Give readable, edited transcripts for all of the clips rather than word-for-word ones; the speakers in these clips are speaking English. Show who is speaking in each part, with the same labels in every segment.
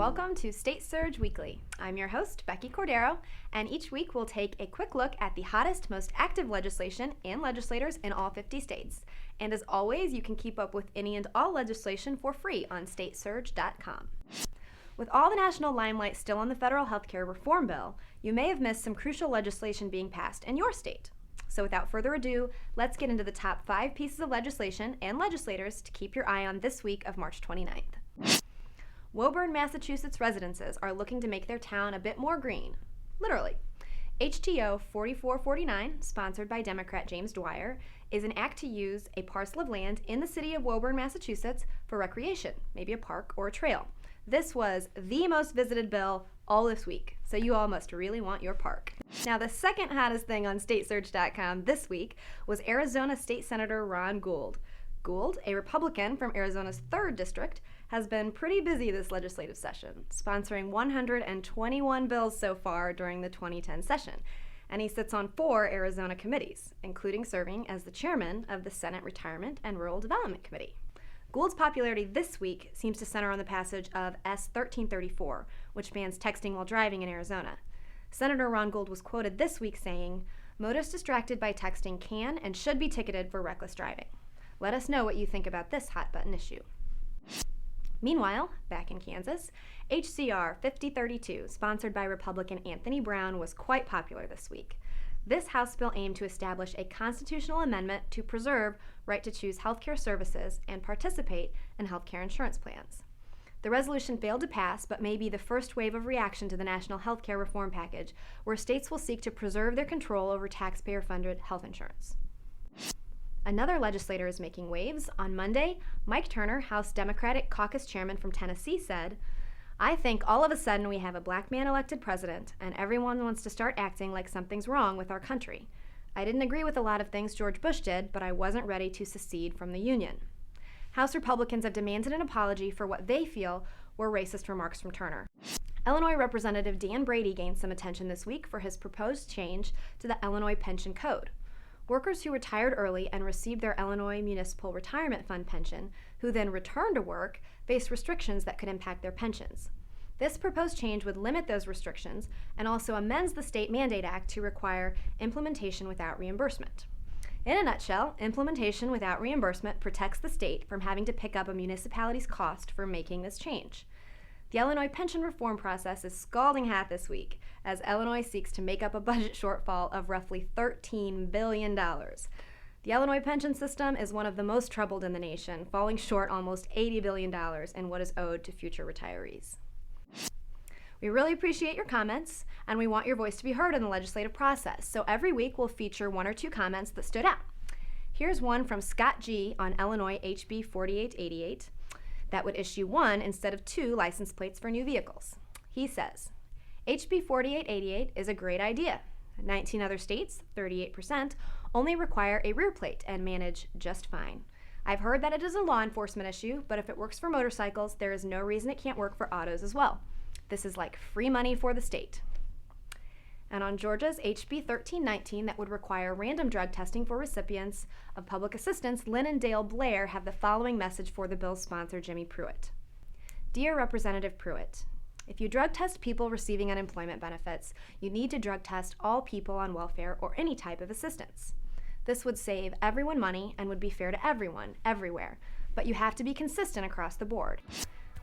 Speaker 1: welcome to StateSurge Weekly. I'm your host, Becky Cordero, and each week we'll take a quick look at the hottest, most active legislation and legislators in all 50 states. And as always, you can keep up with any and all legislation for free on StateSurge.com. With all the national limelight still on the federal healthcare reform bill, you may have missed some crucial legislation being passed in your state. So without further ado, let's get into the top 5 pieces of legislation and legislators to keep your eye on this week of March 29th. Woburn, Massachusetts residences are looking to make their town a bit more green. Literally. HTO 4449, sponsored by Democrat James Dwyer, is an act to use a parcel of land in the city of Woburn, Massachusetts for recreation, maybe a park or a trail. This was the most visited bill all this week, so you all must really want your park. Now, the second hottest thing on StateSurge.com this week was Arizona State Senator Ron Gould. Gould, a Republican from Arizona's 3rd District, has been pretty busy this legislative session, sponsoring 121 bills so far during the 2010 session, and he sits on 4 Arizona committees, including serving as the chairman of the Senate Retirement and Rural Development Committee. Gould's popularity this week seems to center on the passage of S. 1334, which bans texting while driving in Arizona. Senator Ron Gould was quoted this week saying, "Motorists distracted by texting can and should be ticketed for reckless driving." Let us know what you think about this hot-button issue. Meanwhile, back in Kansas, HCR 5032, sponsored by Republican Anthony Brown, was quite popular this week. This House bill aimed to establish a constitutional amendment to preserve right to choose healthcare services and participate in healthcare insurance plans. The resolution failed to pass, but may be the first wave of reaction to the national healthcare reform package, where states will seek to preserve their control over taxpayer-funded health insurance. Another legislator is making waves. On Monday, Mike Turner, House Democratic Caucus Chairman from Tennessee, said, "I think all of a sudden we have a black man elected president, and everyone wants to start acting like something's wrong with our country. I didn't agree with a lot of things George Bush did, but I wasn't ready to secede from the Union." House Republicans have demanded an apology for what they feel were racist remarks from Turner. Illinois Representative Dan Brady gained some attention this week for his proposed change to the Illinois Pension Code. Workers who retired early and received their Illinois Municipal Retirement Fund pension, who then returned to work, face restrictions that could impact their pensions. This proposed change would limit those restrictions and also amends the State Mandate Act to require implementation without reimbursement. In a nutshell, implementation without reimbursement protects the state from having to pick up a municipality's cost for making this change. The Illinois pension reform process is scalding hot this week as Illinois seeks to make up a budget shortfall of roughly $13 billion. The Illinois pension system is one of the most troubled in the nation, falling short almost $80 billion in what is owed to future retirees. We really appreciate your comments, and we want your voice to be heard in the legislative process, so every week we'll feature 1 or 2 comments that stood out. Here's one from Scott G. on Illinois HB 4888. That would issue 1 instead of 2 license plates for new vehicles. He says, HB 4888 is a great idea. 19 other states, 38%, only require a rear plate and manage just fine. I've heard that it is a law enforcement issue, but if it works for motorcycles, there is no reason it can't work for autos as well. This is like free money for the state. And on Georgia's HB 1319 that would require random drug testing for recipients of public assistance, Lynn and Dale Blair have the following message for the bill's sponsor, Jimmy Pruitt. Dear Representative Pruitt, if you drug test people receiving unemployment benefits, you need to drug test all people on welfare or any type of assistance. This would save everyone money and would be fair to everyone, everywhere, but you have to be consistent across the board.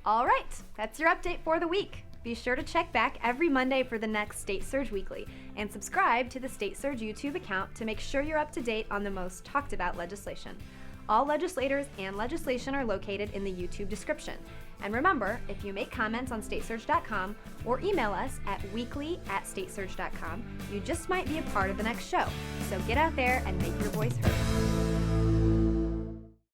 Speaker 1: All right, that's your update for the week. Be sure to check back every Monday for the next StateSurge Weekly and subscribe to the StateSurge YouTube account to make sure you're up to date on the most talked about legislation. All legislators and legislation are located in the YouTube description. And remember, if you make comments on StateSurge.com or email us at weekly@StateSurge.com, you just might be a part of the next show. So get out there and make your voice heard.